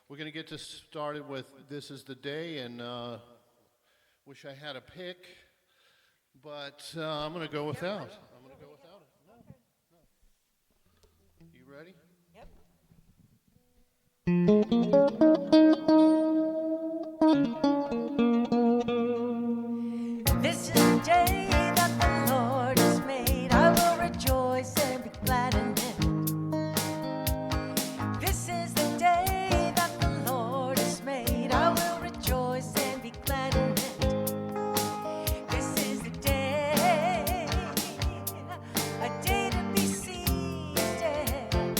We're going to get this started with This Is the Day, and wish I had a pick, but I'm going to go without. I'm going to go without it. No. You ready? Yep. This is the day that the Lord has made. I will rejoice and be glad in it. This is the day that the Lord has made. I will rejoice and be glad in it. This is the day, a day to be seized in,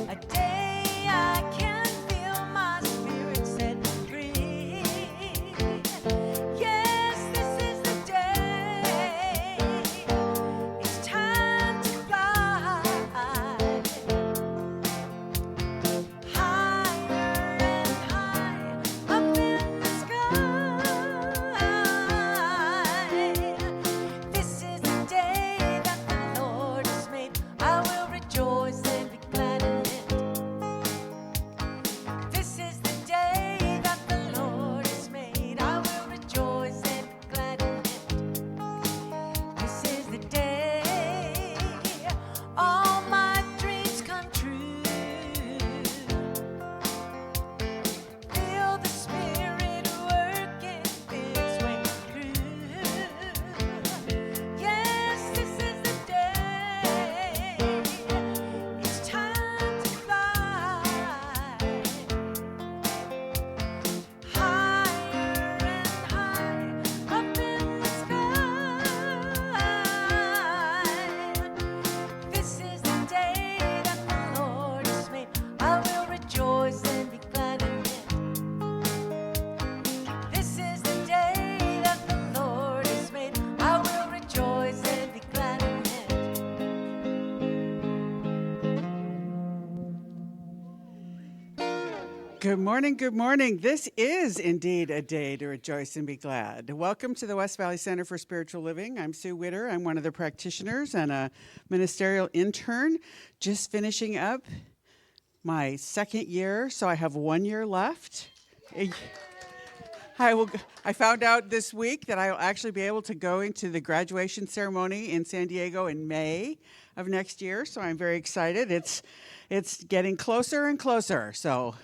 a day I can feel my spirit set free. Yes, this is the day. It's time to fly higher and higher up in the sky. This is the day that the Lord has made. I will rejoice and be glad in it. This is the day that the Lord has made. I will rejoice and be glad in it. This is the day all my dreams come true. Feel the Spirit working its way through. Yes, this is the day. It's time to fly higher and higher up in the sky. This is the day that the Lord has made. I will rejoice and be glad in it. This is the day that the Lord has made. I will rejoice and be glad in it. Good morning, good morning. This is indeed a day to rejoice and be glad. Welcome to the West Valley Center for Spiritual Living. I'm Sue Witter. I'm one of the practitioners and a ministerial intern, just finishing up my second year, so I have 1 year left. I found out this week that I will actually be able to go into the graduation ceremony in San Diego in May of next year, so I'm very excited. It's getting closer and closer, so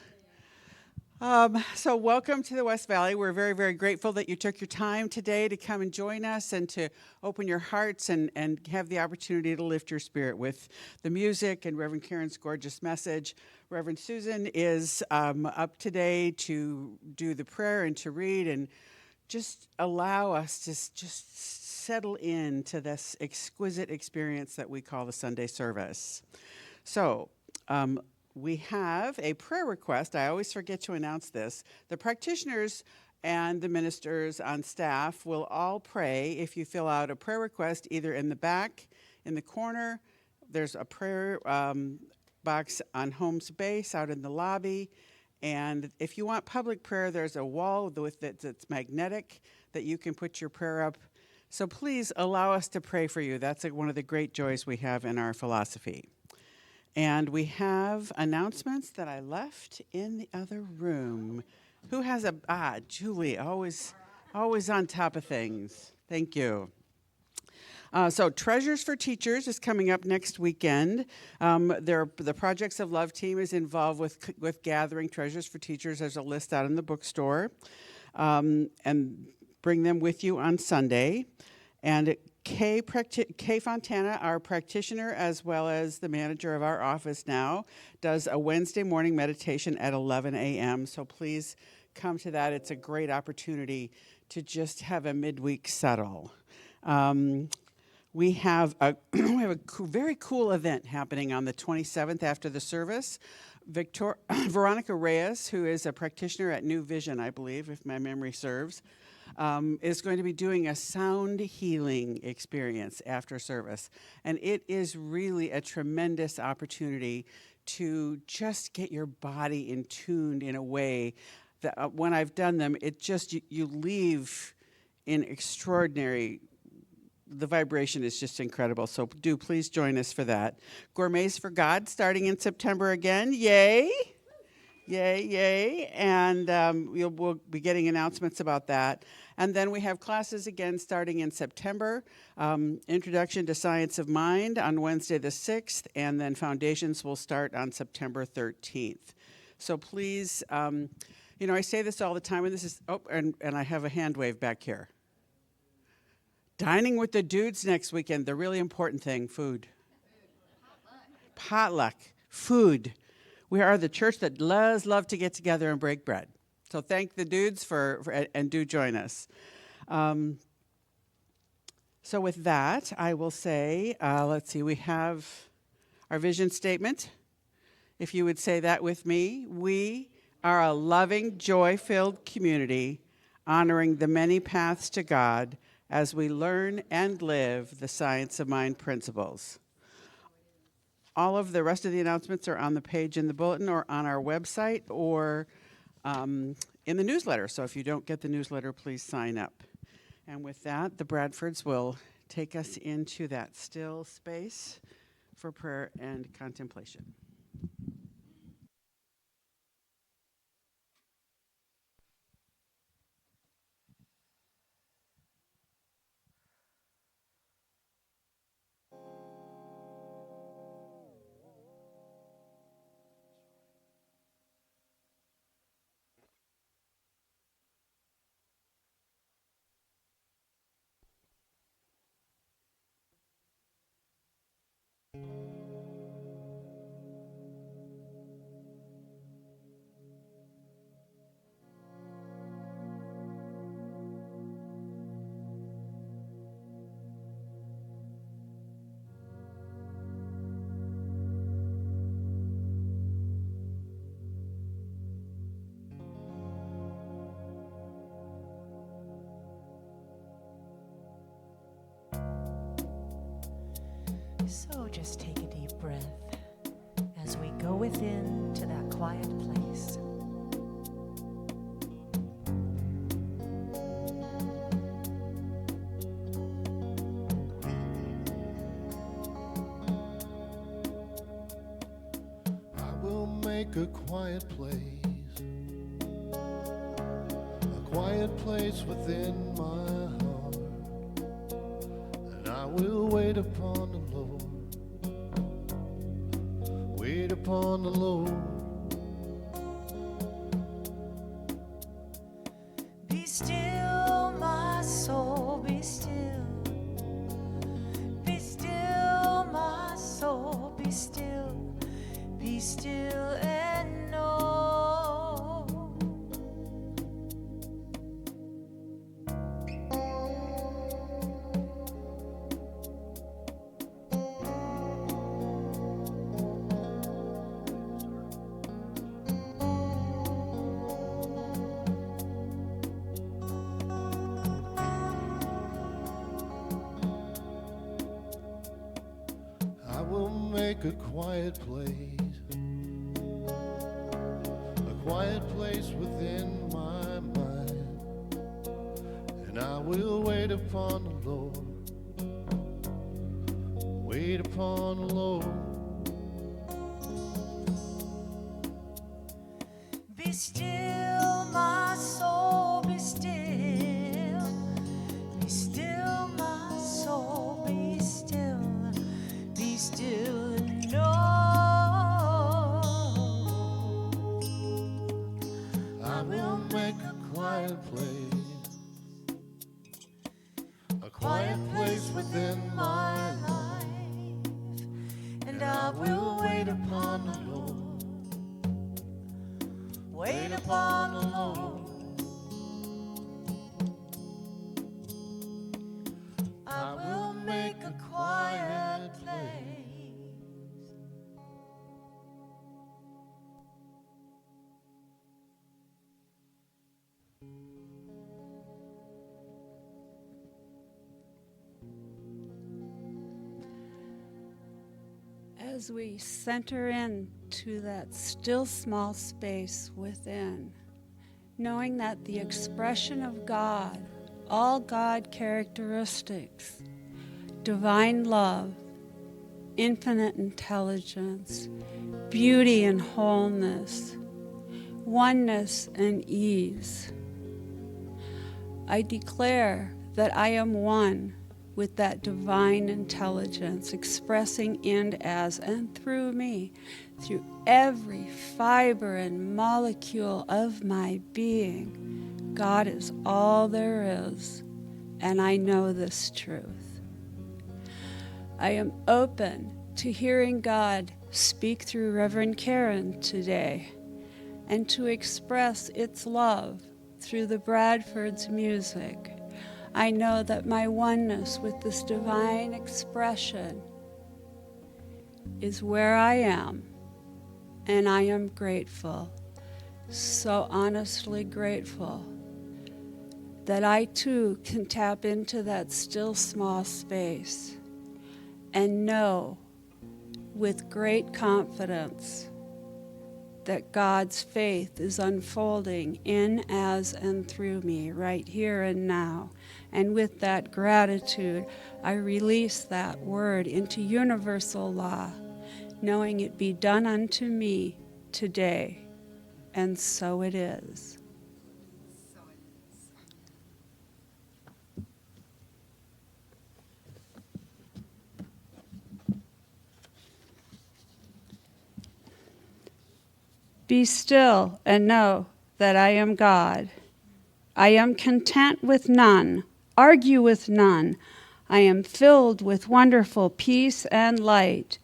welcome to the West Valley. We're very, very grateful that you took your time today to come and join us and to open your hearts and have the opportunity to lift your spirit with the music and Reverend Karen's gorgeous message. Reverend Susan is up today to do the prayer and to read and just allow us to just settle into this exquisite experience that we call the Sunday service. So, we have a prayer request. I always forget to announce this. The practitioners and the ministers on staff will all pray if you fill out a prayer request either in the back, in the corner. There's a prayer box on Home's base out in the lobby. And if you want public prayer, there's a wall that's magnetic that you can put your prayer up. So please allow us to pray for you. That's one of the great joys we have in our philosophy. And we have announcements that I left in the other room. Who has Julie, always on top of things. Thank you. So Treasures for Teachers is coming up next weekend. The Projects of Love team is involved with gathering Treasures for Teachers. There's a list out in the bookstore. And bring them with you on Sunday. And Kay Fontana, our practitioner, as well as the manager of our office now, does a Wednesday morning meditation at 11 a.m. So please come to that. It's a great opportunity to just have a midweek settle. We have a very cool event happening on the 27th after the service. Veronica Reyes, who is a practitioner at New Vision, I believe, if my memory serves, is going to be doing a sound healing experience after service. And it is really a tremendous opportunity to just get your body in tuned in a way that when I've done them, it just, you leave in extraordinary, the vibration is just incredible. So do please join us for that. Gourmets for God starting in September again. Yay! Yay, yay. And we'll be getting announcements about that. And then we have classes again starting in September. Introduction to Science of Mind on Wednesday the 6th, and then Foundations will start on September 13th. So please, I say this all the time, and this is, and I have a hand wave back here. Dining with the dudes next weekend, the really important thing, food. Potluck, food. We are the church that does love to get together and break bread. So thank the dudes and do join us. So with that, I will say, let's see, we have our vision statement. If you would say that with me, we are a loving, joy-filled community honoring the many paths to God as we learn and live the Science of Mind principles. All of the rest of the announcements are on the page in the bulletin or on our website or in the newsletter. So if you don't get the newsletter, please sign up. And with that, the Bradfords will take us into that still space for prayer and contemplation. So just take a deep breath as we go within to that quiet place. I will make a quiet place within my heart, and I will wait upon the Lord, wait upon the Lord. Be still, my soul, be still. Be still, my soul, be still. Be still and know. I will make a quiet place within my mind, and I will wait upon the Lord, wait upon the Lord. Be still, my soul, be still. Be still, my soul, be still. Be still and know. I will make a quiet place within my life, and I will wait upon the Lord. Wait upon the Lord. I will make a quiet place. As we center into that still small space within, knowing that the expression of God, all God characteristics, divine love, infinite intelligence, beauty and wholeness, oneness, and ease. I declare that I am one with that divine intelligence expressing in, as, and through me, through every fiber and molecule of my being. God is all there is, and I know this truth. I am open to hearing God speak through Reverend Karen today, and to express its love through the Bradfords' music. I know that my oneness with this divine expression is where I am, and I am grateful, so honestly grateful, that I too can tap into that still small space and know with great confidence that God's faith is unfolding in, as, and through me right here and now. And with that gratitude, I release that word into universal law, knowing it be done unto me today. And so it is. Be still and know that I am God. I am content with none, argue with none. I am filled with wonderful peace and light.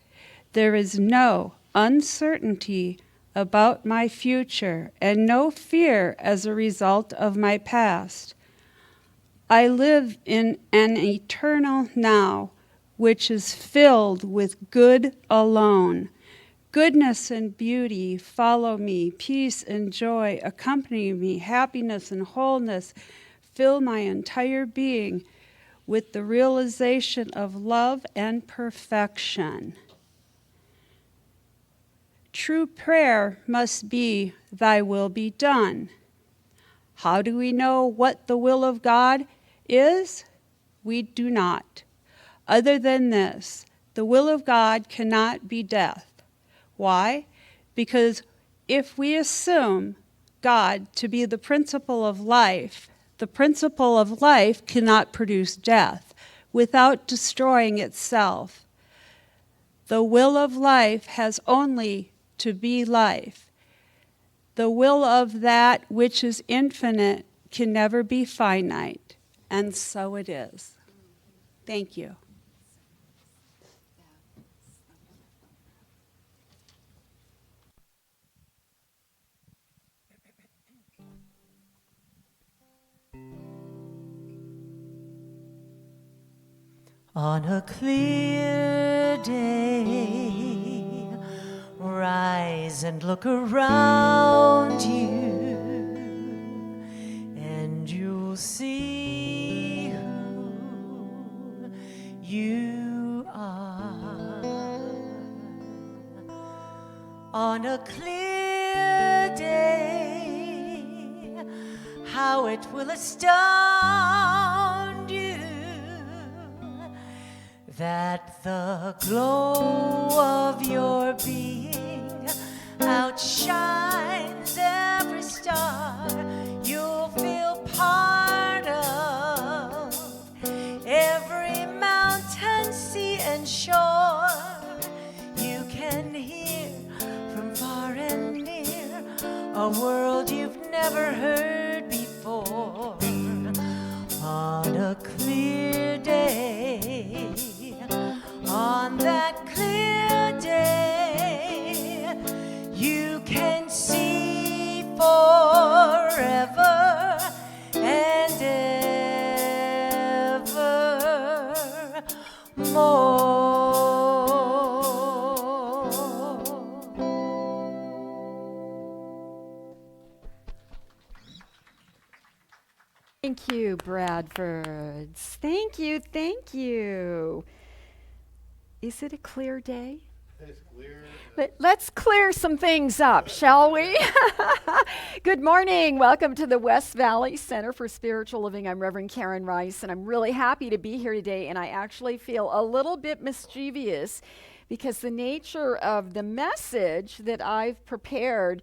There is no uncertainty about my future and no fear as a result of my past. I live in an eternal now, which is filled with good alone. Goodness and beauty follow me, peace and joy accompany me, happiness and wholeness fill my entire being with the realization of love and perfection. True prayer must be, thy will be done. How do we know what the will of God is? We do not. Other than this, the will of God cannot be death. Why? Because if we assume God to be the principle of life, the principle of life cannot produce death without destroying itself. The will of life has only to be life. The will of that which is infinite can never be finite, and so it is. Thank you. On a clear day, rise and look around you, and you'll see who you are. On a clear day, how it will astound you that the glow of your being outshines every star. You'll feel part of every mountain, sea, and shore. You can hear from far and near a world you've never heard before. On a clear day, on that clear day, you can see forever and ever more. Thank you, Bradfords. Thank you, thank you. Is it a clear day? It's clear. Let's clear some things up, shall we? Good morning. Welcome to the West Valley Center for Spiritual Living. I'm Reverend Karen Rice, and I'm really happy to be here today, and I actually feel a little bit mischievous because the nature of the message that I've prepared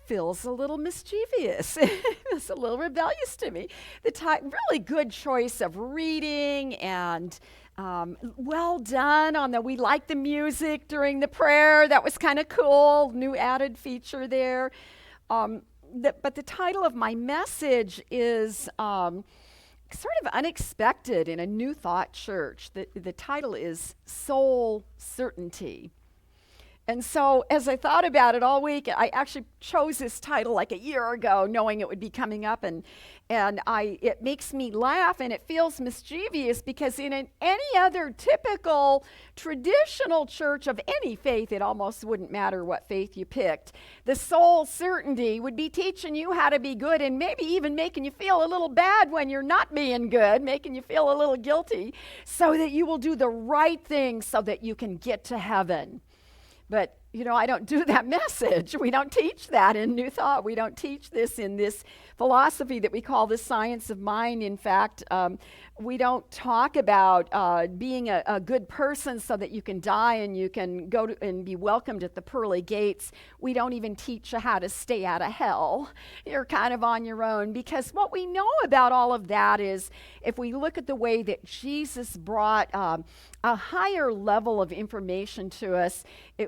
feels a little mischievous. It's a little rebellious to me. Really good choice of reading, and well done on we like the music during the prayer. That was kind of cool. New added feature there. But the title of my message is sort of unexpected in a New Thought church. The title is Soul-Certainty. And so as I thought about it all week, I actually chose this title like a year ago, knowing it would be coming up, and it makes me laugh, and it feels mischievous, because in any other typical traditional church of any faith, it almost wouldn't matter what faith you picked. The soul certainty would be teaching you how to be good, and maybe even making you feel a little bad when you're not being good, making you feel a little guilty, so that you will do the right thing so that you can get to heaven. But, I don't do that message. We don't teach that in New Thought. We don't teach this in this philosophy that we call the science of mind. In fact, we don't talk about being a good person so that you can die and you can go and be welcomed at the pearly gates. We don't even teach you how to stay out of hell. You're kind of on your own, because what we know about all of that is, if we look at the way that Jesus brought a higher level of information to us,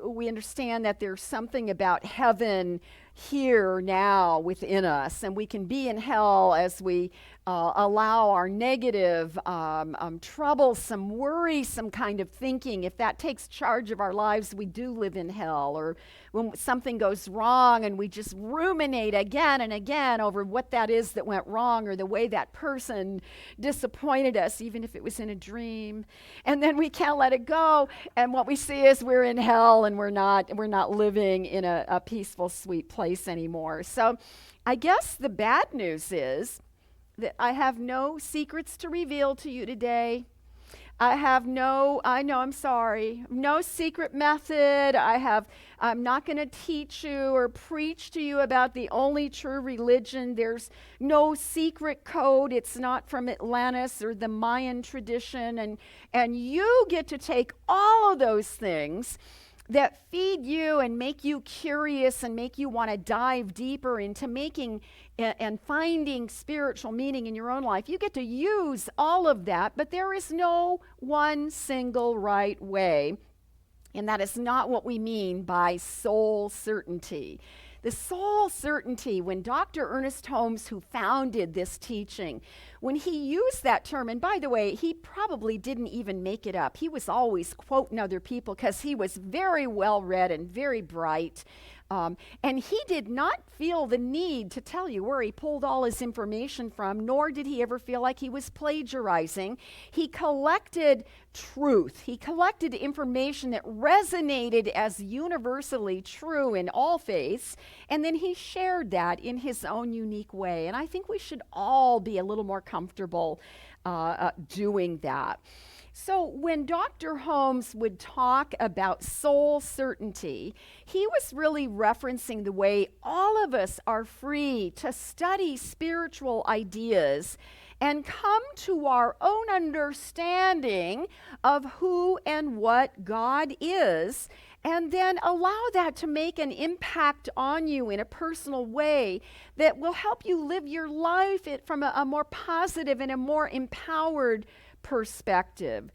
we understand that there's something about heaven here now within us, and we can be in hell as we allow our negative, troublesome, worrisome kind of thinking. If that takes charge of our lives, we do live in hell. Or when something goes wrong and we just ruminate again and again over what that is that went wrong, or the way that person disappointed us, even if it was in a dream, and then we can't let it go, and what we see is we're in hell, and we're not living in a peaceful, sweet place anymore. So I guess the bad news is that I have no secrets to reveal to you today. I'm sorry, no secret method. I'm not going to teach you or preach to you about the only true religion. There's no secret code. It's not from Atlantis or the Mayan tradition. And you get to take all of those things that feed you and make you curious and make you want to dive deeper into making and finding spiritual meaning in your own life. You get to use all of that, but there is no one single right way. And that is not what we mean by soul certainty. The soul certainty, when Dr. Ernest Holmes, who founded this teaching, when he used that term, and by the way, he probably didn't even make it up. He was always quoting other people because he was very well read and very bright. And he did not feel the need to tell you where he pulled all his information from, nor did he ever feel like he was plagiarizing. He collected truth. He collected information that resonated as universally true in all faiths, and then he shared that in his own unique way. And I think we should all be a little more comfortable doing that. So when Dr. Holmes would talk about soul certainty, he was really referencing the way all of us are free to study spiritual ideas and come to our own understanding of who and what God is, and then allow that to make an impact on you in a personal way that will help you live your life from a more positive and a more empowered perspective.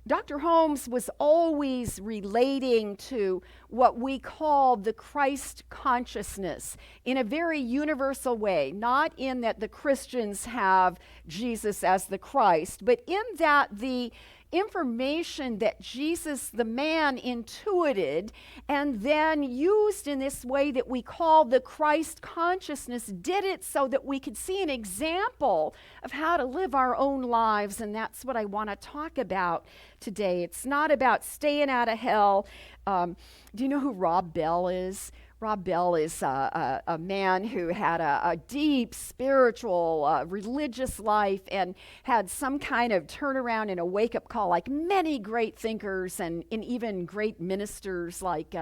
Dr. Holmes was always relating to what we call the Christ consciousness in a very universal way, not in that the Christians have Jesus as the Christ, but in that the information that Jesus, the man, intuited and then used in this way that we call the Christ consciousness, did it so that we could see an example of how to live our own lives. And that's what I want to talk about today. It's not about staying out of hell. Do you know who Rob Bell is? Rob Bell is a man who had a deep spiritual, religious life and had some kind of turnaround and a wake-up call, like many great thinkers and even great ministers like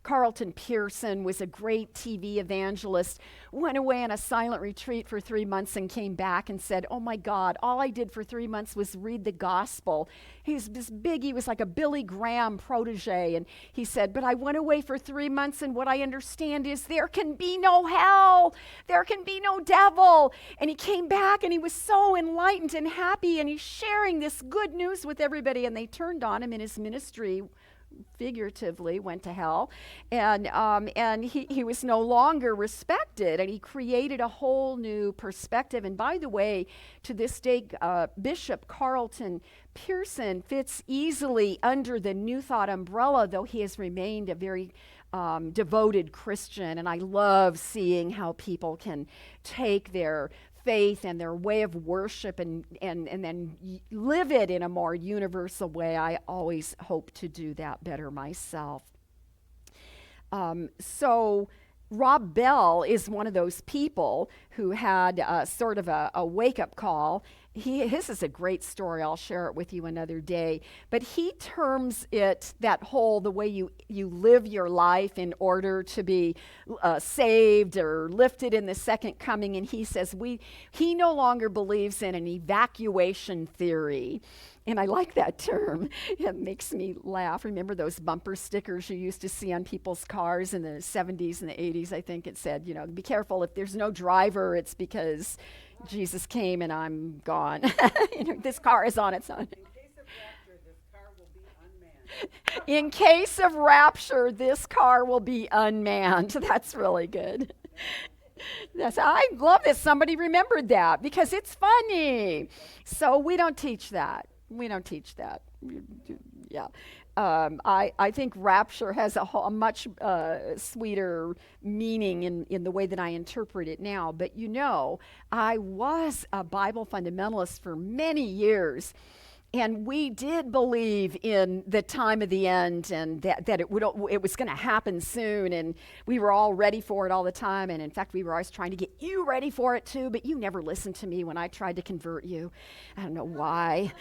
Carlton Pearson was a great TV evangelist, went away on a silent retreat for 3 months and came back and said, oh my God, all I did for 3 months was read the gospel. He's this big, he was like a Billy Graham protege. And he said, but I went away for 3 months and what I understand is there can be no hell. There can be no devil. And he came back and he was so enlightened and happy and he's sharing this good news with everybody, and they turned on him in his ministry, figuratively went to hell, and he was no longer respected, and he created a whole new perspective. And by the way, to this day, Bishop Carlton Pearson fits easily under the New Thought umbrella, though he has remained a very devoted Christian. And I love seeing how people can take their faith and their way of worship and then live it in a more universal way. I always hope to do that better myself. So Rob Bell is one of those people who had sort of a wake-up call. His is a great story. I'll share it with you another day. But he terms it, that whole, the way you live your life in order to be saved or lifted in the second coming. And he says he no longer believes in an evacuation theory. And I like that term. It makes me laugh. Remember those bumper stickers you used to see on people's cars in the 70s and the 80s? I think it said, be careful, if there's no driver, it's because Jesus came and I'm gone. This car is on its own. In case of rapture, this car will be unmanned. That's really good. I love that somebody remembered that because it's funny. So we don't teach that. Yeah. I think rapture has a much sweeter meaning in the way that I interpret it now. But I was a Bible fundamentalist for many years. And we did believe in the time of the end and that it was going to happen soon. And we were all ready for it all the time. And in fact, we were always trying to get you ready for it too. But you never listened to me when I tried to convert you. I don't know why.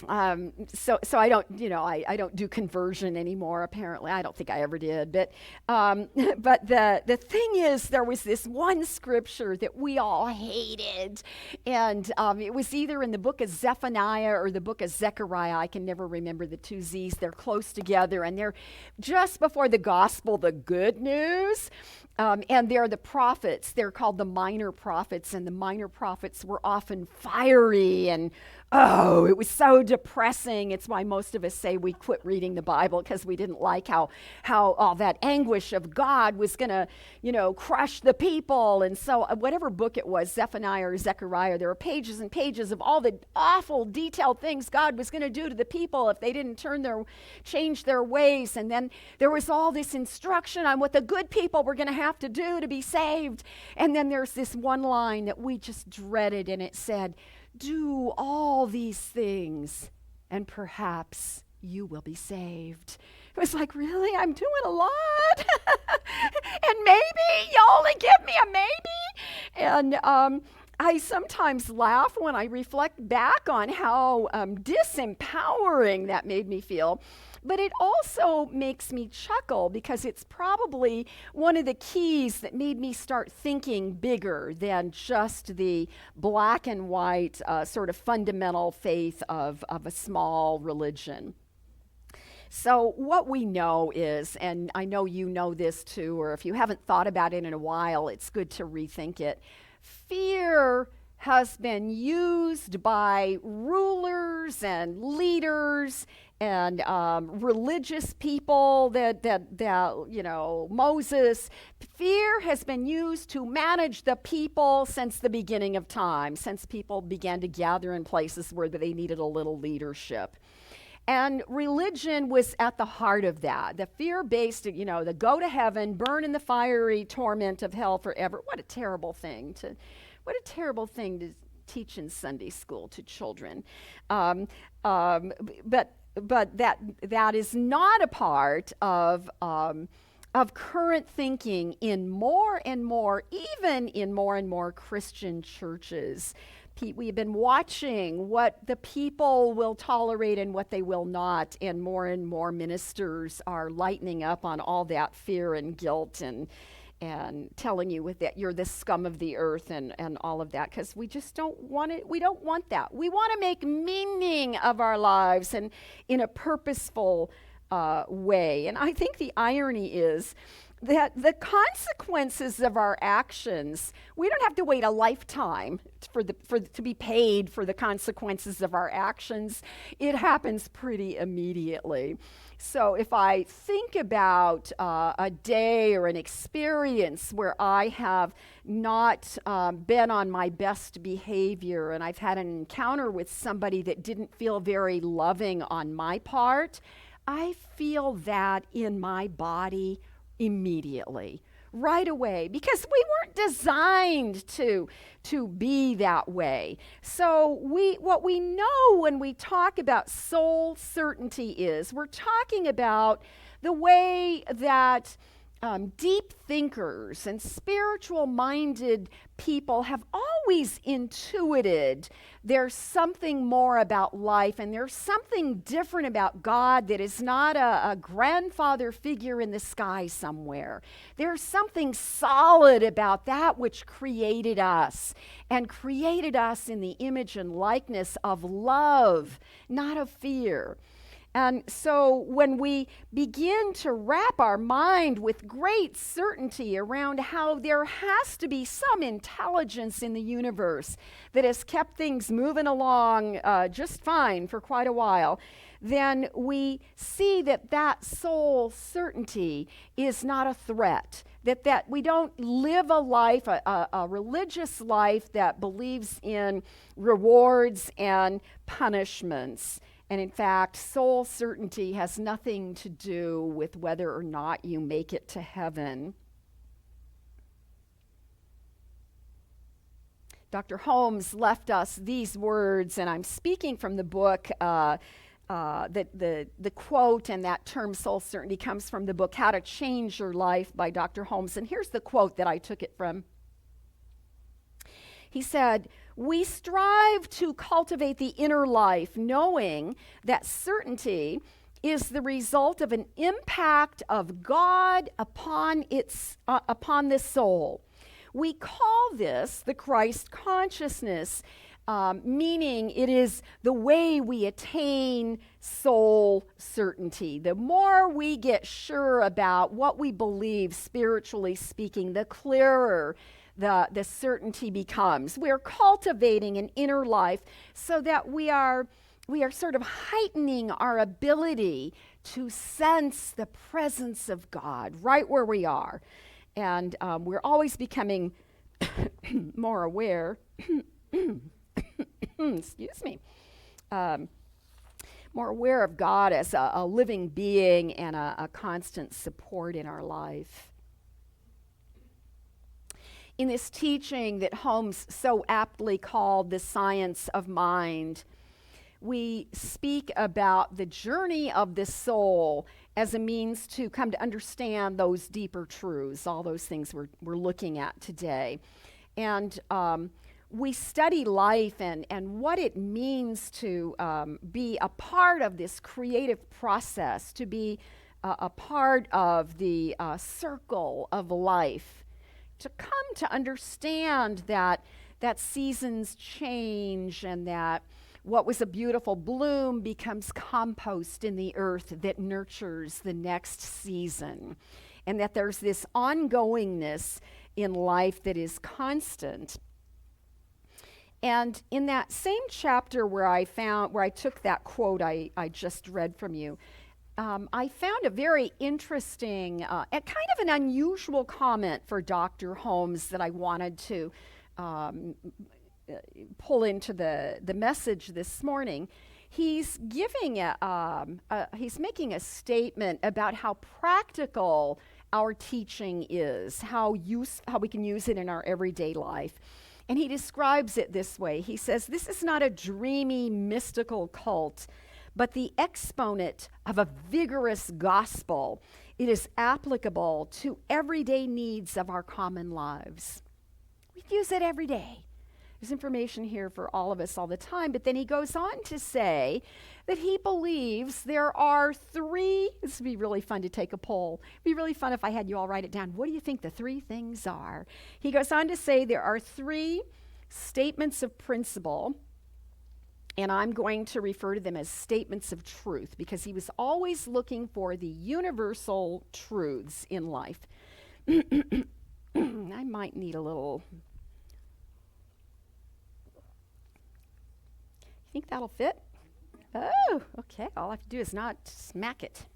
So I don't, I don't do conversion anymore. Apparently, I don't think I ever did. But the thing is, there was this one scripture that we all hated, and it was either in the book of Zephaniah or the book of Zechariah. I can never remember the two Z's. They're close together, and they're just before the gospel, the good news. And they're the prophets. They're called the minor prophets, and the minor prophets were often fiery and it was so depressing. It's why most of us say we quit reading the Bible because we didn't like how all that anguish of God was going to, crush the people. And so whatever book it was, Zephaniah or Zechariah, there were pages and pages of all the awful detailed things God was going to do to the people if they didn't change their ways. And then there was all this instruction on what the good people were going to have to do to be saved. And then there's this one line that we just dreaded, and it said, do all these things, and perhaps you will be saved. It was like, really? I'm doing a lot? And maybe? You only give me a maybe? And I sometimes laugh when I reflect back on how disempowering that made me feel. But it also makes me chuckle because it's probably one of the keys that made me start thinking bigger than just the black and white sort of fundamental faith of a small religion. So what we know is, and I know you know this too, or if you haven't thought about it in a while, it's good to rethink it. Fear has been used by rulers and leaders and religious people that Moses. Fear has been used to manage the people since the beginning of time, since people began to gather in places where they needed a little leadership. And religion was at the heart of that. The fear-based, the go to heaven, burn in the fiery torment of hell forever. What a terrible thing to teach in Sunday school to children. But that is not a part of current thinking in more and more, even in more and more Christian churches. we've been watching what the people will tolerate and what they will not, and more ministers are lightening up on all that fear and guilt and telling you that you're the scum of the earth and all of that, because we just don't want it. We don't want that. We want to make meaning of our lives and in a purposeful way. And I think the irony is that the consequences of our actions, we don't have to wait a lifetime to be paid for the consequences of our actions. It happens pretty immediately. So if I think about a day or an experience where I have not been on my best behavior, and I've had an encounter with somebody that didn't feel very loving on my part, I feel that in my body immediately, right away, because we weren't designed to be that way. So what we know when we talk about soul certainty is we're talking about the way that deep thinkers and spiritual minded people have always intuited there's something more about life, and there's something different about God that is not a grandfather figure in the sky somewhere. There's something solid about that which created us, and created us in the image and likeness of love, not of fear. And so when we begin to wrap our mind with great certainty around how there has to be some intelligence in the universe that has kept things moving along just fine for quite a while, then we see that soul certainty is not a threat. That we don't live a life, a religious life that believes in rewards and punishments. And in fact, soul certainty has nothing to do with whether or not you make it to heaven. Dr. Holmes left us these words, and I'm speaking from the book. The quote and that term soul certainty comes from the book How to Change Your Life by Dr. Holmes. And here's the quote that I took it from. He said, "We strive to cultivate the inner life, knowing that certainty is the result of an impact of God upon the soul. We call this the Christ consciousness, meaning it is the way we attain soul certainty. The more we get sure about what we believe, spiritually speaking, the clearer the certainty becomes. We're cultivating an inner life so that we are sort of heightening our ability to sense the presence of God right where we are. And we're always becoming more aware, excuse me, more aware of God as a living being and a constant support in our life. In this teaching that Holmes so aptly called the science of mind, we speak about the journey of the soul as a means to come to understand those deeper truths, all those things we're looking at today. And we study life and what it means to be a part of this creative process, to be a part of the circle of life, to come to understand that seasons change and that what was a beautiful bloom becomes compost in the earth that nurtures the next season, and that there's this ongoingness in life that is constant. And in that same chapter where I took that quote I just read from you, I found a very interesting, kind of an unusual comment for Dr. Holmes that I wanted to pull into the message this morning. He's giving he's making a statement about how practical our teaching is, how we can use it in our everyday life. And he describes it this way. He says, "This is not a dreamy, mystical cult, but the exponent of a vigorous gospel. It is applicable to everyday needs of our common lives." We use it every day. There's information here for all of us all the time. But then he goes on to say that he believes there are three. This would be really fun to take a poll. It'd be really fun if I had you all write it down. What do you think the three things are? He goes on to say there are three statements of principle, and I'm going to refer to them as statements of truth because he was always looking for the universal truths in life. I might need a little. You think that'll fit? Oh, okay. All I have to do is not smack it.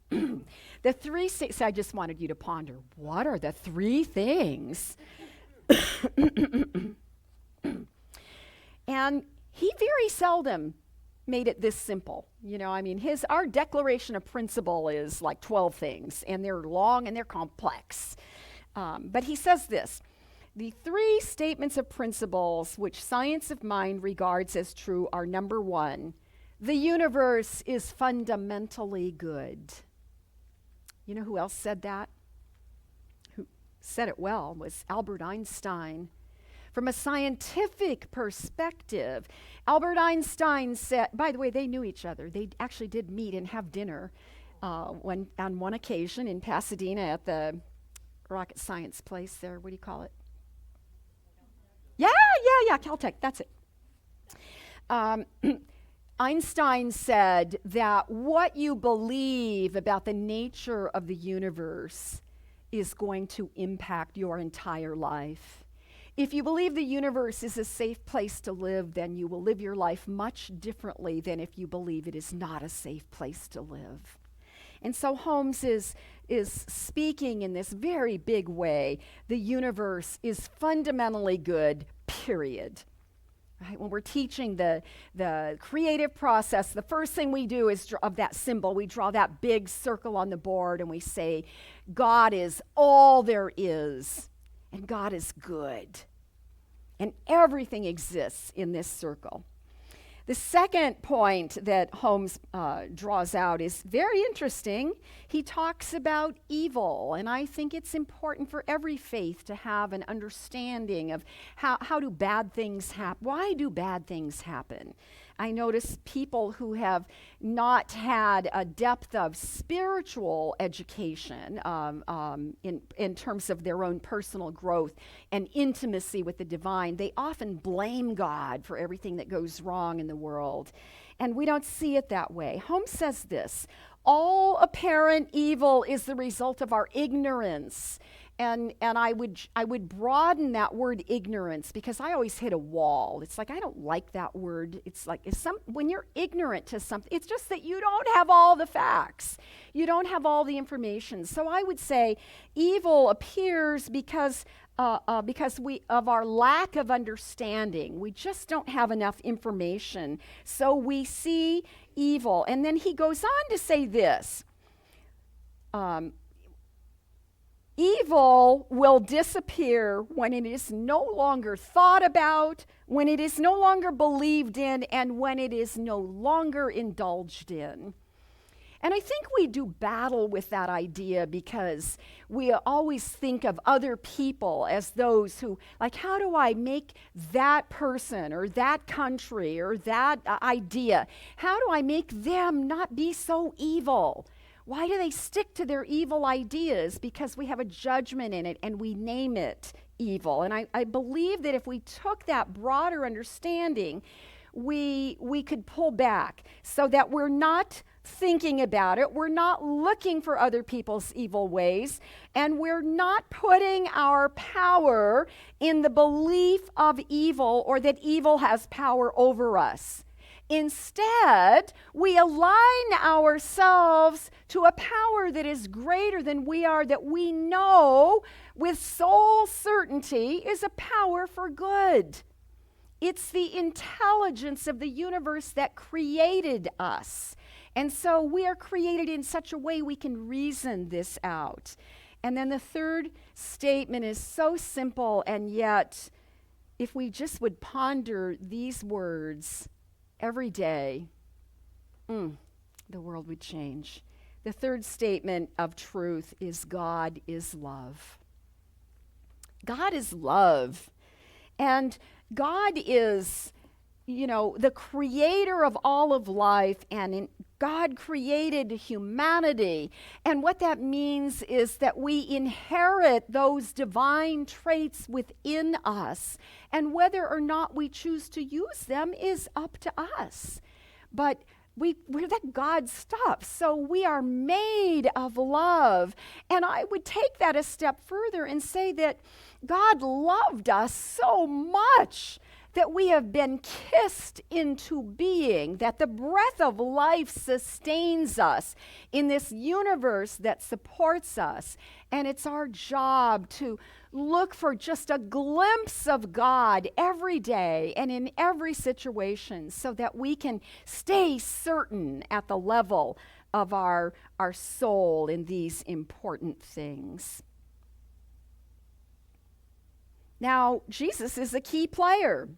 The three things I just wanted you to ponder. What are the three things? And he very seldom made it this simple. You know, I mean, our declaration of principle is like 12 things, and they're long and they're complex. But he says this: the three statements of principles which science of mind regards as true are, number one, the universe is fundamentally good. You know who else said that? Who said it well was Albert Einstein. From a scientific perspective, Albert Einstein said, by the way, they knew each other. They actually did meet and have dinner on one occasion in Pasadena at the rocket science place there. What do you call it? Yeah, Caltech, that's it. Einstein said that what you believe about the nature of the universe is going to impact your entire life. If you believe the universe is a safe place to live, then you will live your life much differently than if you believe it is not a safe place to live. And so Holmes is speaking in this very big way. The universe is fundamentally good, period. Right? When we're teaching the creative process, the first thing we do is of that symbol, we draw that big circle on the board and we say, God is all there is. And God is good. And everything exists in this circle. The second point that Holmes draws out is very interesting. He talks about evil, and I think it's important for every faith to have an understanding of how do bad things happen. Why do bad things happen? I notice people who have not had a depth of spiritual education in terms of their own personal growth and intimacy with the divine, they often blame God for everything that goes wrong in the world. And we don't see it that way. Holmes says this: all apparent evil is the result of our ignorance. And I would broaden that word ignorance because I always hit a wall. It's like I don't like that word. It's like when you're ignorant to something, it's just that you don't have all the facts. You don't have all the information. So I would say evil appears because we of our lack of understanding. We just don't have enough information. So we see evil. And then he goes on to say this. Evil will disappear when it is no longer thought about, when it is no longer believed in, and when it is no longer indulged in. And I think we do battle with that idea because we always think of other people as those who, like, how do I make that person or that country or that idea, how do I make them not be so evil? Why do they stick to their evil ideas? Because we have a judgment in it and we name it evil. And I believe that if we took that broader understanding, we could pull back so that we're not thinking about it, we're not looking for other people's evil ways, and we're not putting our power in the belief of evil or that evil has power over us. Instead, we align ourselves to a power that is greater than we are, that we know with soul certainty is a power for good. It's the intelligence of the universe that created us. And so we are created in such a way we can reason this out. And then the third statement is so simple, and yet, if we just would ponder these words every day, the world would change. The third statement of truth is God is love. God is love. And God is, the creator of all of life, and God created humanity. And what that means is that we inherit those divine traits within us. And whether or not we choose to use them is up to us. But we're that God stuff, so we are made of love. And I would take that a step further and say that God loved us so much that we have been kissed into being, that the breath of life sustains us in this universe that supports us. And it's our job to look for just a glimpse of God every day and in every situation so that we can stay certain at the level of our soul in these important things. Now, Jesus is a key player.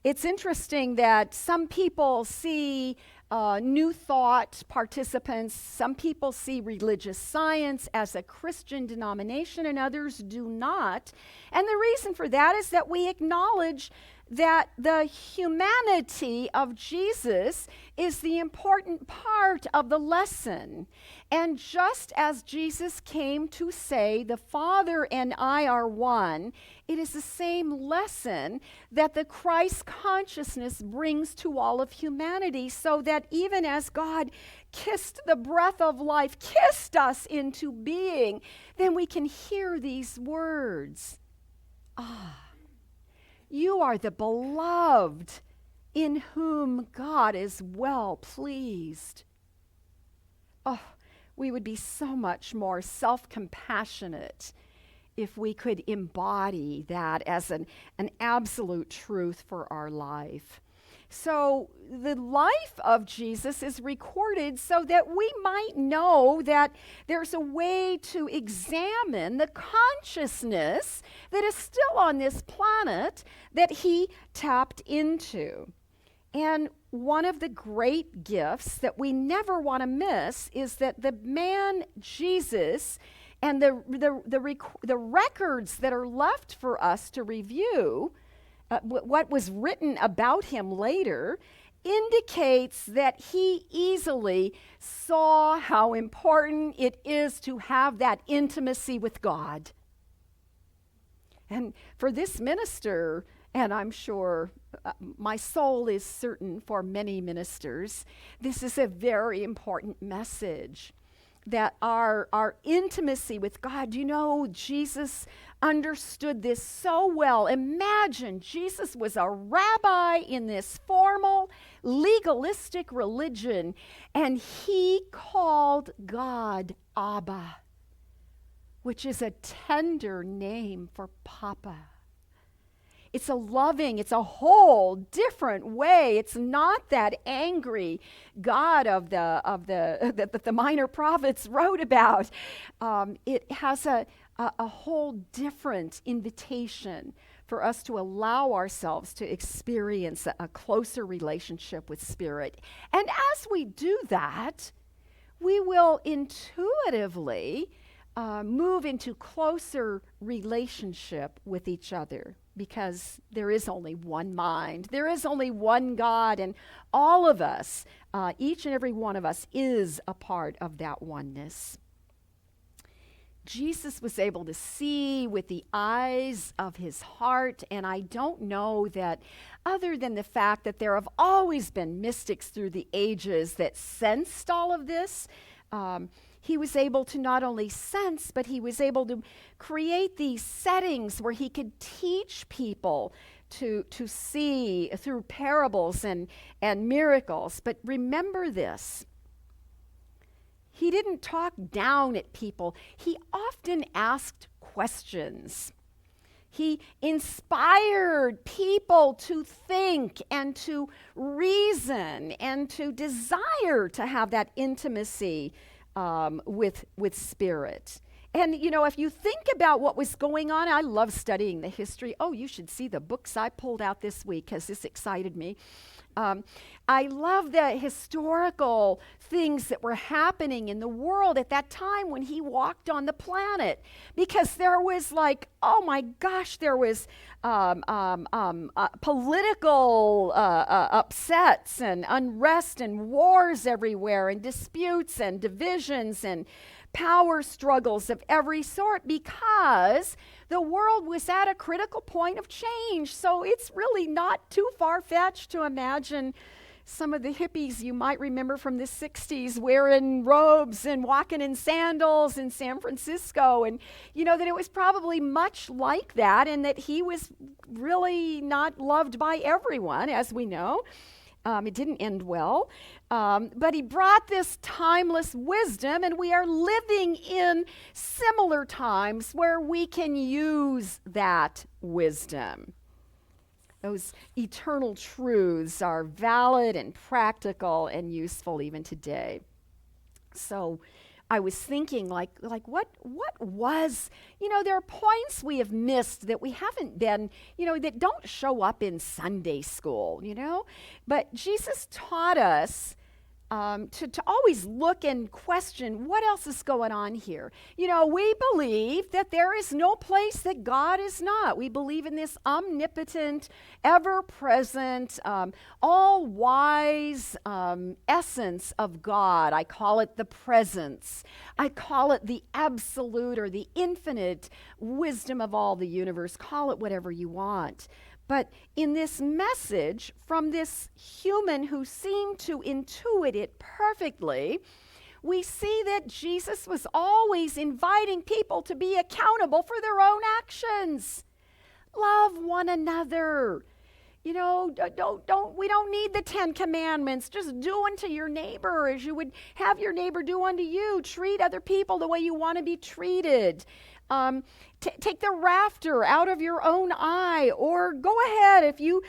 It's interesting that some people see New Thought participants, some people see religious science as a Christian denomination, and others do not. And the reason for that is that we acknowledge that the humanity of Jesus is the important part of the lesson. And just as Jesus came to say, the Father and I are one, it is the same lesson that the Christ consciousness brings to all of humanity, so that even as God kissed the breath of life, kissed us into being, then we can hear these words. You are the beloved in whom God is well pleased. Oh, we would be so much more self-compassionate if we could embody that as an absolute truth for our life. So the life of Jesus is recorded so that we might know that there's a way to examine the consciousness that is still on this planet that he tapped into. And one of the great gifts that we never want to miss is that the man Jesus and the records that are left for us to review, what was written about him later, indicates that he easily saw how important it is to have that intimacy with God. And for this minister, and I'm sure my soul is certain for many ministers, this is a very important message. That our intimacy with God, Jesus understood this so well. Imagine Jesus was a rabbi in this formal, legalistic religion, and he called God Abba, which is a tender name for Papa. It's a loving, it's a whole different way. It's not that angry God of the minor prophets wrote about. It has a whole different invitation for us to allow ourselves to experience a closer relationship with Spirit. And as we do that, we will intuitively move into closer relationship with each other. Because there is only one mind, there is only one God, and all of us, each and every one of us, is a part of that oneness. Jesus was able to see with the eyes of his heart, and I don't know that other than the fact that there have always been mystics through the ages that sensed all of this, he was able to not only sense, but he was able to create these settings where he could teach people to see through parables and miracles. But remember this. He didn't talk down at people. He often asked questions. He inspired people to think and to reason and to desire to have that intimacy with Spirit. And, if you think about what was going on, I love studying the history. Oh, you should see the books I pulled out this week because this excited me. I love the historical things that were happening in the world at that time when he walked on the planet, because there was like, oh my gosh, there was political upsets and unrest and wars everywhere and disputes and divisions and power struggles of every sort, because the world was at a critical point of change. So it's really not too far-fetched to imagine some of the hippies you might remember from the 60s wearing robes and walking in sandals in San Francisco, and that it was probably much like that, and that he was really not loved by everyone, as we know. It didn't end well. But he brought this timeless wisdom, and we are living in similar times where we can use that wisdom. Those eternal truths are valid and practical and useful even today. So I was thinking, like what was, there are points we have missed that we haven't been, that don't show up in Sunday school, But Jesus taught us to always look and question what else is going on here. We believe that there is no place that God is not. We believe in this omnipotent, ever-present, all-wise essence of God. I call it the presence. I call it the absolute or the infinite wisdom of all the universe. Call it whatever you want. But in this message from this human who seemed to intuit it perfectly, we see that Jesus was always inviting people to be accountable for their own actions. Love one another. We don't need the 10 Commandments. Just do unto your neighbor as you would have your neighbor do unto you. Treat other people the way you want to be treated. Take the rafter out of your own eye, or go ahead, if you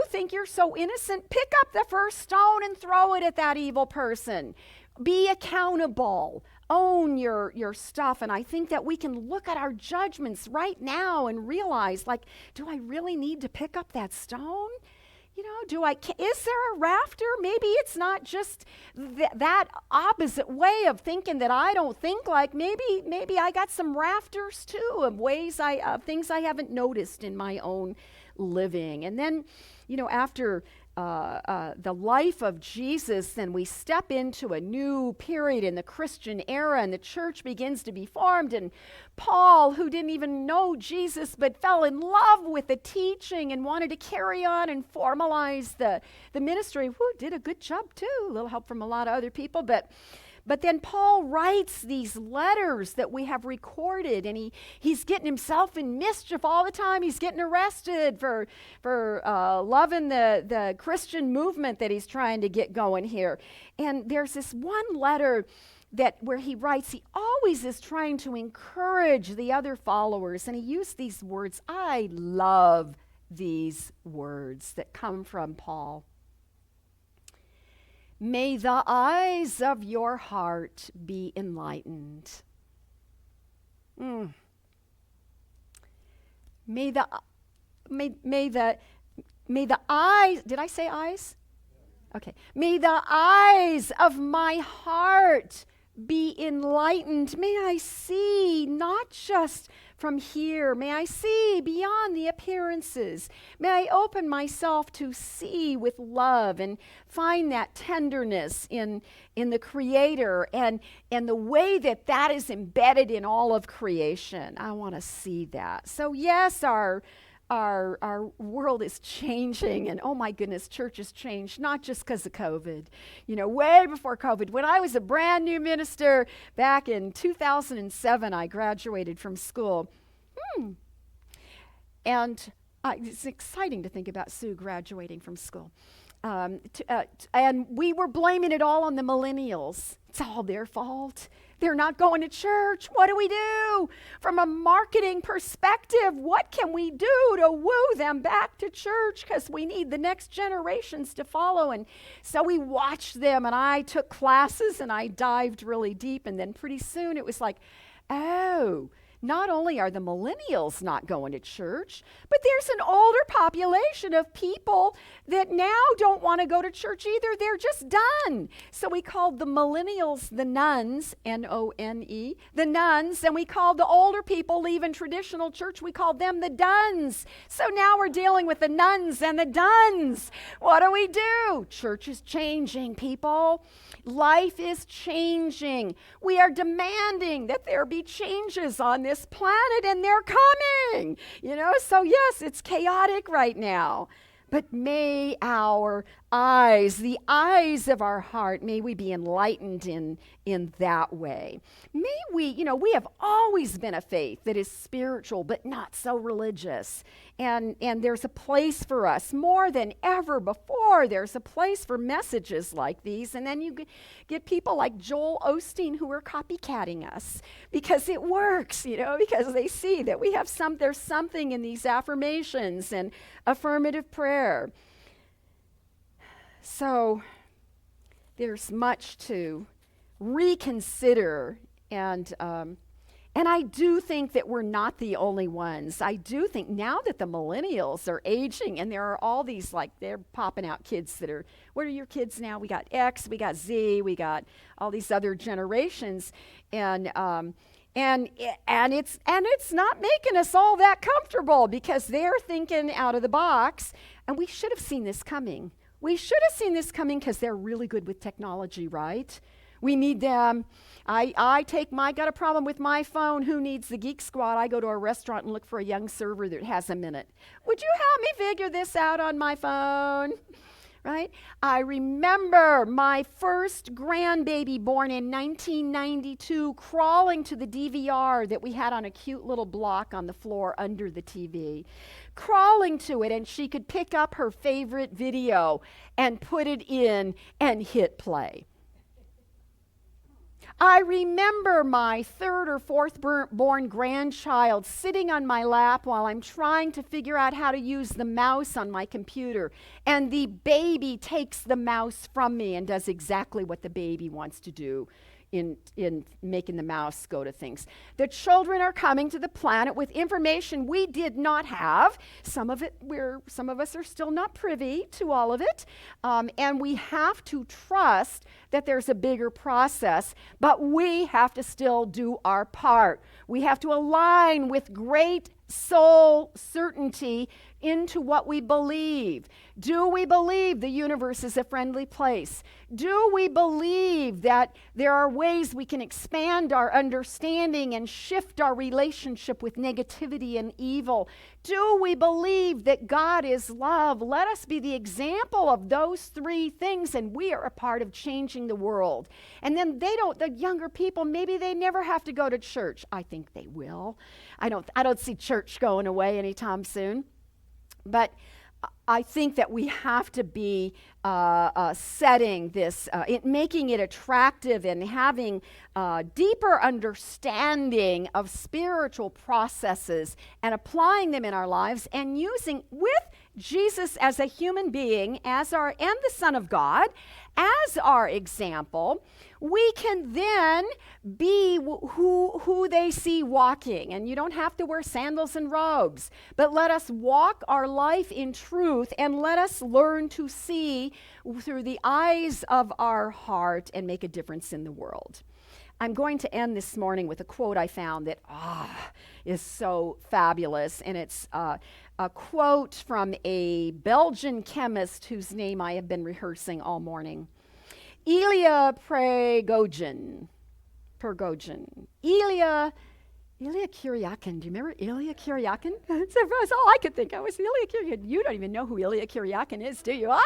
think you're so innocent, pick up the first stone and throw it at that evil person. Be accountable. Own your stuff. And I think that we can look at our judgments right now and realize, do I really need to pick up that stone? Is there a rafter? Maybe it's not just that opposite way of thinking that I don't think like. Maybe I got some rafters too of things I haven't noticed in my own living. And then, after the life of Jesus, then we step into a new period in the Christian era, and the church begins to be formed. And Paul, who didn't even know Jesus but fell in love with the teaching and wanted to carry on and formalize the ministry, did a good job too. A little help from a lot of other people, but then Paul writes these letters that we have recorded, and he's getting himself in mischief all the time. He's getting arrested for loving the Christian movement that he's trying to get going here. And there's this one letter where he writes, he always is trying to encourage the other followers, and he used these words. I love these words that come from Paul. May the eyes of your heart be enlightened. May the eyes, did I say eyes? Okay. May the eyes of my heart be enlightened. May I see not just from here. May I see beyond the appearances. May I open myself to see with love and find that tenderness in the Creator and the way that is embedded in all of creation. I want to see that. So yes, our world is changing, and oh my goodness, church has changed, not just because of COVID. Way before COVID, when I was a brand new minister back in 2007, I graduated from school. And it's exciting to think about Sue graduating from school. And we were blaming it all on the millennials. It's all their fault. They're not going to church. What do we do? From a marketing perspective, what can we do to woo them back to church? Because we need the next generations to follow. And so we watched them, and I took classes, and I dived really deep. And then pretty soon it was like, oh, not only are the millennials not going to church, but there's an older population of people that now don't want to go to church either. They're just done. So we called the millennials the nuns, N-O-N-E, the nuns, and we called the older people leaving traditional church, we called them the duns. So now we're dealing with the nuns and the duns. What do? Church is changing, people. Life is changing. We are demanding that there be changes on this planet, and they're coming. So yes, it's chaotic right now. But may our eyes, the eyes of our heart, may we be enlightened in that way. May we have always been a faith that is spiritual but not so religious. And there's a place for us more than ever before. There's a place for messages like these. And then you get people like Joel Osteen who are copycatting us because it works, because they see that there's something in these affirmations and affirmative prayer. So there's much to reconsider, and I do think that we're not the only ones. I do think now that the millennials are aging, and there are all these, they're popping out kids that are, what are your kids now? We got X, we got Z, we got all these other generations, and it's not making us all that comfortable because they're thinking out of the box, and we should have seen this coming. We should have seen this coming because they're really good with technology, right? We need them. I got a problem with my phone. Who needs the Geek Squad? I go to a restaurant and look for a young server that has a minute. Would you help me figure this out on my phone? Right? I remember my first grandbaby born in 1992 crawling to the DVR that we had on a cute little block on the floor under the TV. Crawling to it, and she could pick up her favorite video and put it in and hit play. I remember my third or fourth born grandchild sitting on my lap while I'm trying to figure out how to use the mouse on my computer. And the baby takes the mouse from me and does exactly what the baby wants to do in making the mouse go to things. The children are coming to the planet with information we did not have. Some of us are still not privy to all of it. And we have to trust that there's a bigger process, but we have to still do our part. We have to align with great soul certainty into what we believe. Do we believe the universe is a friendly place? Do we believe that there are ways we can expand our understanding and shift our relationship with negativity and evil? Do we believe that God is love? Let us be the example of those three things, and we are a part of changing the world. And then the younger people, maybe they never have to go to church. I think they will. I don't see church going away anytime soon. But I think that we have to be setting this, making it attractive and having deeper understanding of spiritual processes and applying them in our lives and using with Jesus as a human being and the Son of God as our example. We can then be who they see walking. And you don't have to wear sandals and robes, but let us walk our life in truth and let us learn to see through the eyes of our heart and make a difference in the world. I'm going to end this morning with a quote I found that is so fabulous. And it's a quote from a Belgian chemist whose name I have been rehearsing all morning. Ilya Prigogine. Ilya Kuryakin. Do you remember Ilya Kuryakin? That's all I could think of was Ilya Kuryakin. You don't even know who Ilya Kuryakin is, do you? How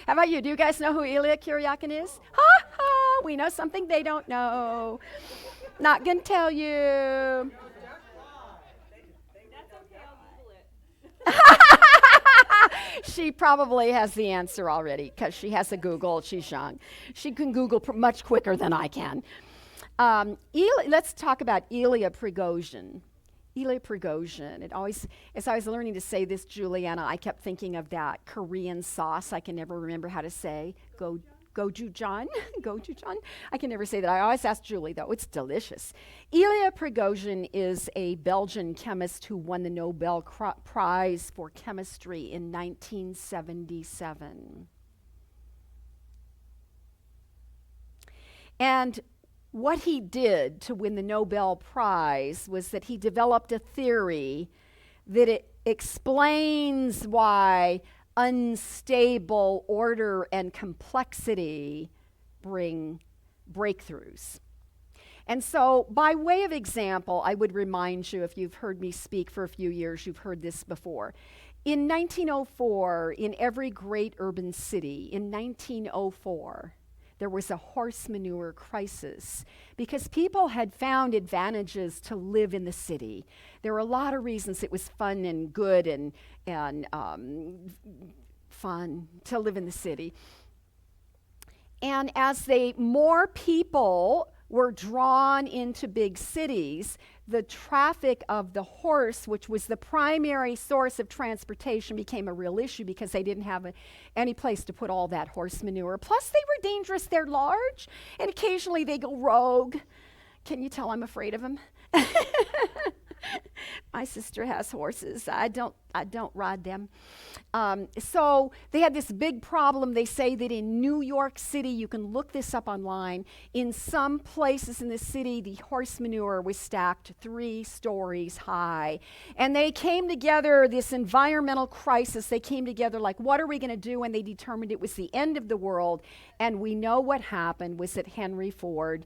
about you? Do you guys know who Ilya Kuryakin is? We know something they don't know. Not gonna tell you. She probably has the answer already because she has a Google. She's young. She can Google much quicker than I can. Let's talk about Ilya Prigogine. Ilya Prigogine. As I was learning to say this, Juliana, I kept thinking of that Korean sauce I can never remember how to say. gochujang. Gochujang. I can never say that. I always ask Julie, though. It's delicious. Ilya Prigogine is a Belgian chemist who won the Nobel Prize for Chemistry in 1977. And what he did to win the Nobel Prize was that he developed a theory that it explains why unstable order and complexity bring breakthroughs. And so, by way of example, I would remind you, if you've heard me speak for a few years, you've heard this before. In 1904, in every great urban city, in 1904, there was a horse manure crisis because people had found advantages to live in the city. There were a lot of reasons it was fun and good and fun to live in the city. And as more people were drawn into big cities, the traffic of the horse, which was the primary source of transportation, became a real issue because they didn't have any place to put all that horse manure. Plus, they were dangerous. They're large, and occasionally they go rogue. Can you tell I'm afraid of them? My sister has horses. I don't ride them. So they had this big problem. They say that in New York City, you can look this up online, in some places in the city, the horse manure was stacked 3 stories high. And they came together, this environmental crisis, they came together like, what are we going to do? And they determined it was the end of the world. And we know what happened was that Henry Ford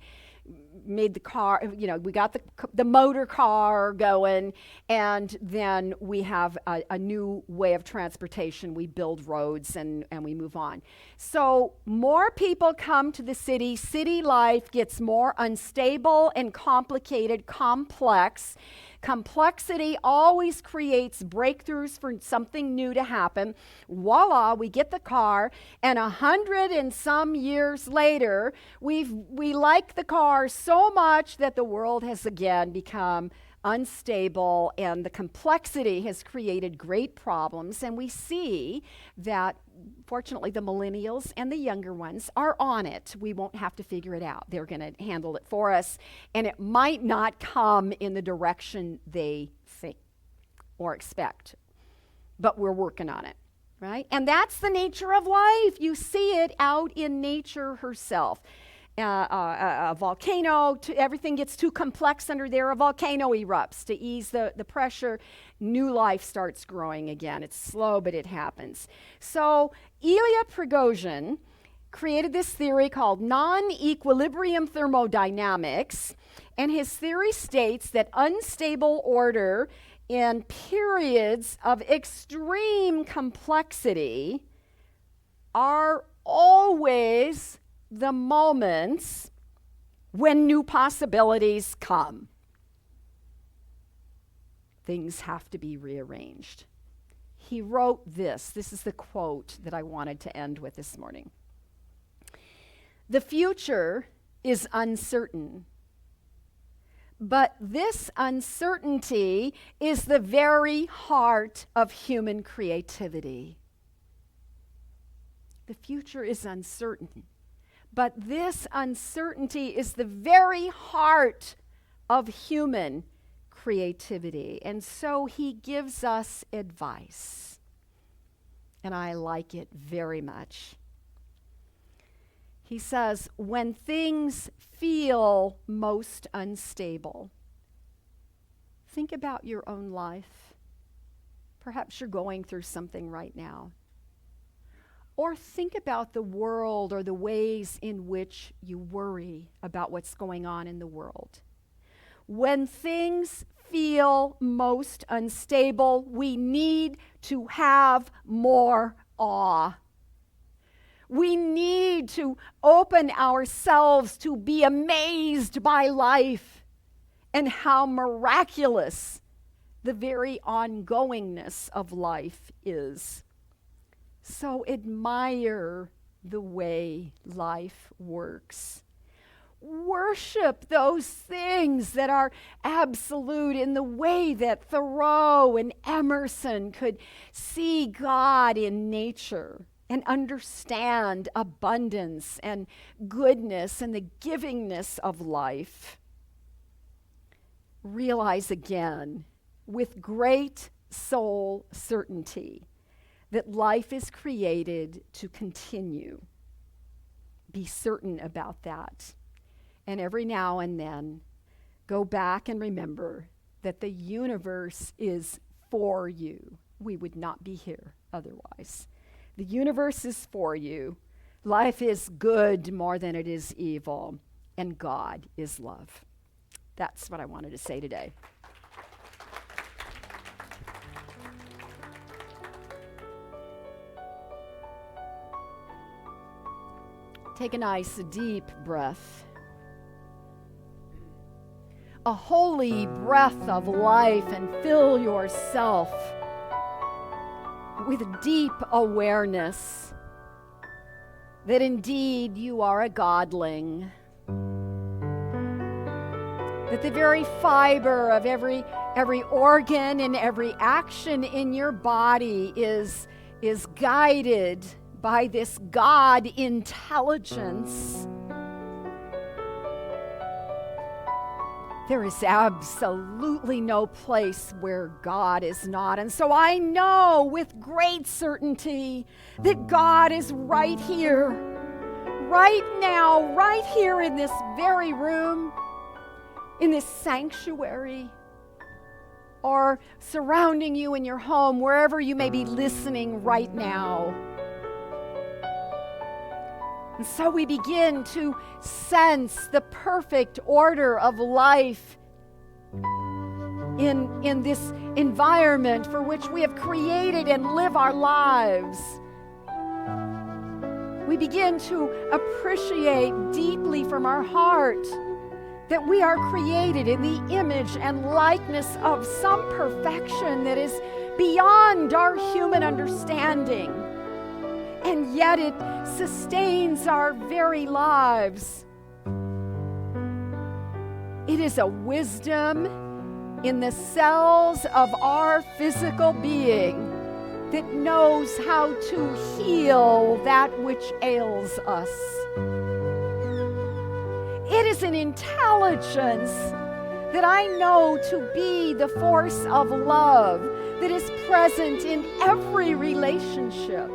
made the car, we got the motor car going, and then we have a new way of transportation. We build roads and we move on. So more people come to the city. City life gets more unstable and complicated, complex. Complexity always creates breakthroughs for something new to happen. Voila, we get the car, and 100 and some years later, we like the car so much that the world has again become unstable, and the complexity has created great problems. And we see that, fortunately, the millennials and the younger ones are on it. We won't have to figure it out. They're going to handle it for us, and it might not come in the direction they think or expect, but we're working on it, right? And that's the nature of life. You see it out in nature herself. A volcano, everything gets too complex under there, a volcano erupts to ease the pressure, new life starts growing again. It's slow, but it happens. So Ilya Prigogine created this theory called non-equilibrium thermodynamics, and his theory states that unstable order in periods of extreme complexity are always the moments when new possibilities come. Things have to be rearranged. He wrote this. This is the quote that I wanted to end with this morning. The future is uncertain, but this uncertainty is the very heart of human creativity. The future is uncertain, but this uncertainty is the very heart of human creativity. And so he gives us advice, and I like it very much. He says, when things feel most unstable, think about your own life. Perhaps you're going through something right now. Or think about the world or the ways in which you worry about what's going on in the world. When things feel most unstable, we need to have more awe. We need to open ourselves to be amazed by life and how miraculous the very ongoingness of life is. So admire the way life works. Worship those things that are absolute in the way that Thoreau and Emerson could see God in nature. and understand abundance and goodness and the givingness of life, realize again with great soul certainty that life is created to continue. Be certain about that. And every now and then, go back and remember that the universe is for you. We would not be here otherwise. The universe is for you. Life is good more than it is evil. And God is love. That's what I wanted to say today. Take a nice deep breath. A holy breath of life, and fill yourself with deep awareness that indeed you are a godling. That the very fiber of every organ and every action in your body is guided by this God intelligence. There is absolutely no place where God is not. And so I know with great certainty that God is right here, right now, right here in this very room, in this sanctuary, or surrounding you in your home, wherever you may be listening right now. And so we begin to sense the perfect order of life in this environment for which we have created and live our lives. We begin to appreciate deeply from our heart that we are created in the image and likeness of some perfection that is beyond our human understanding. And yet it sustains our very lives. It is a wisdom in the cells of our physical being that knows how to heal that which ails us. It is an intelligence that I know to be the force of love that is present in every relationship.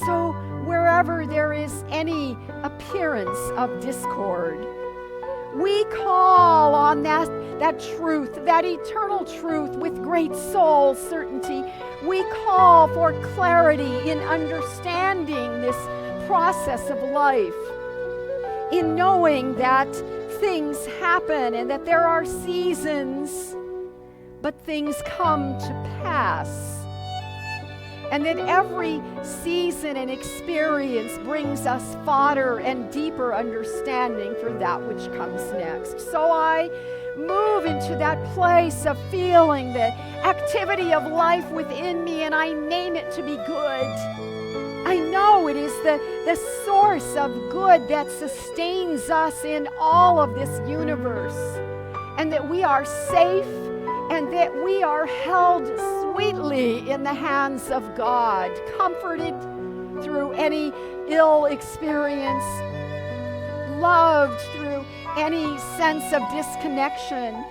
So wherever there is any appearance of discord, we call on that truth, that eternal truth with great soul certainty. We call for clarity in understanding this process of life, in knowing that things happen and that there are seasons, but things come to pass. And that every season and experience brings us fodder and deeper understanding for that which comes next. So I move into that place of feeling the activity of life within me, and I name it to be good. I know it is the source of good that sustains us in all of this universe, and that we are safe and that we are held sweetly in the hands of God, comforted through any ill experience, loved through any sense of disconnection.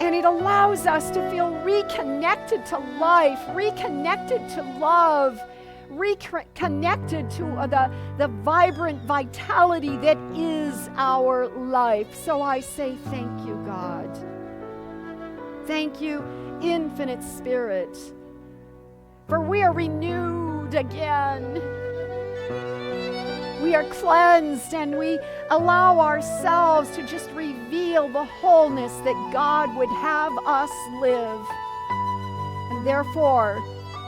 And it allows us to feel reconnected to life, reconnected to love, reconnected to the vibrant vitality that is our life. So I say thank you, God. Thank you, Infinite Spirit, for we are renewed again. We are cleansed, and we allow ourselves to just reveal the wholeness that God would have us live. And therefore,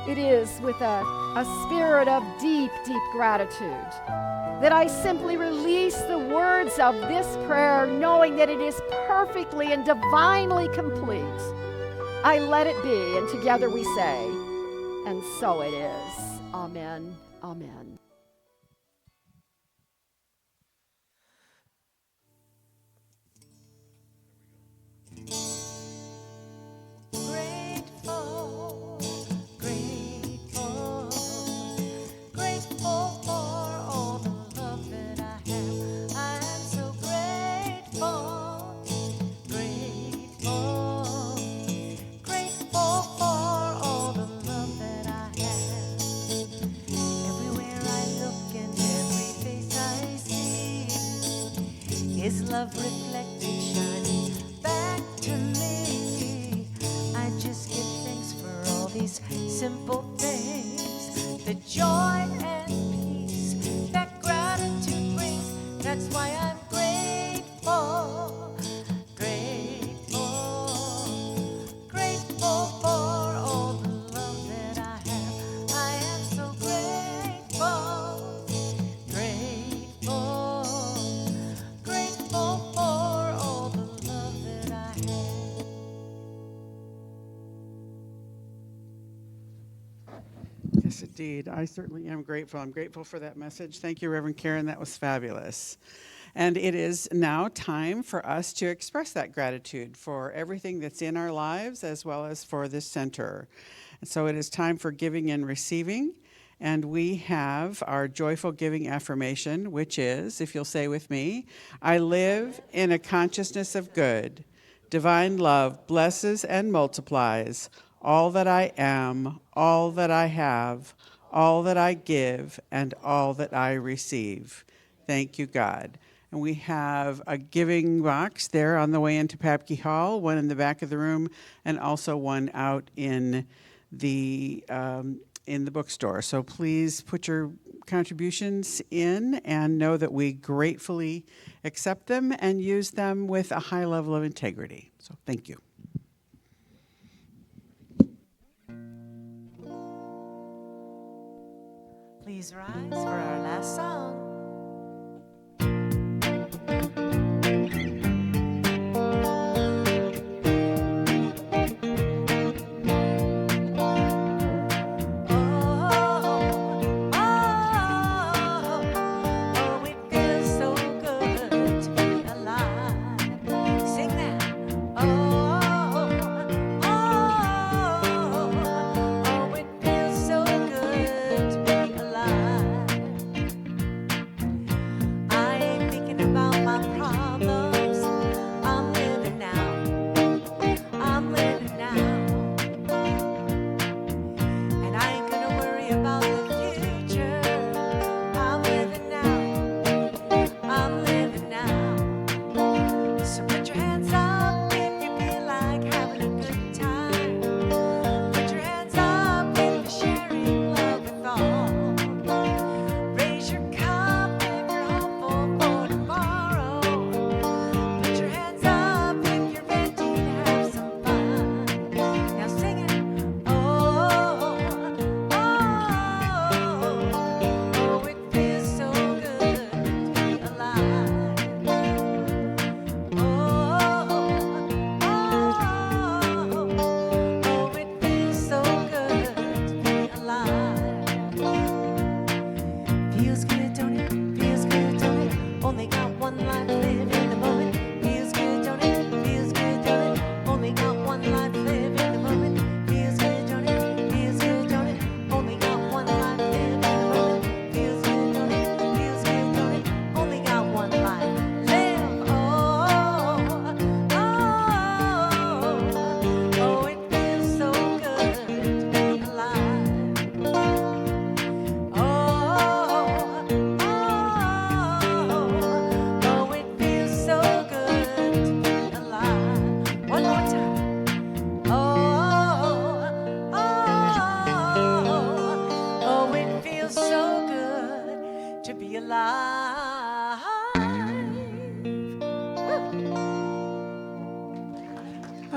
it is with a spirit of deep, deep gratitude that I simply release the words of this prayer, knowing that it is perfectly and divinely complete. I let it be, and together we say, and so it is. Amen. Amen. Grateful, grateful grateful, grateful for all the love that I have. Everywhere I look and every face I see is love reflected, shining back to me. I just give thanks for all these simple things, the joy and peace that gratitude brings. That's why I'm grateful, grateful, grateful for all the love that I have. I am so grateful, grateful, grateful for all the love that I have. Yes, indeed. I certainly am grateful. I'm grateful for that message. Thank you, Reverend Karen. That was fabulous. And it is now time for us to express that gratitude for everything that's in our lives as well as for this center. And so it is time for giving and receiving. And we have our joyful giving affirmation, which is, if you'll say with me, I live in a consciousness of good. Divine love blesses and multiplies all that I am, all that I have, all that I give, and all that I receive. Thank you, God. And we have a giving box there on the way into Papke Hall, one in the back of the room, and also one out in the bookstore. So please put your contributions in and know that we gratefully accept them and use them with a high level of integrity. So thank you. Please rise for our last song.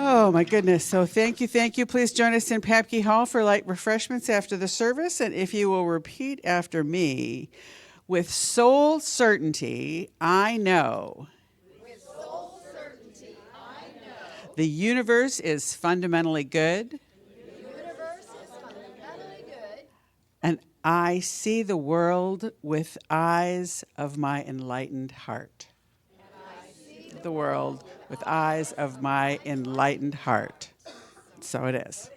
Oh, my goodness. So thank you, thank you. Please join us in Papke Hall for light refreshments after the service. And if you will repeat after me, with soul certainty, I know. With soul certainty, I know. The universe is fundamentally good. The universe is fundamentally good. And I see the world with eyes of my enlightened heart. The world with eyes of my enlightened heart. So it is.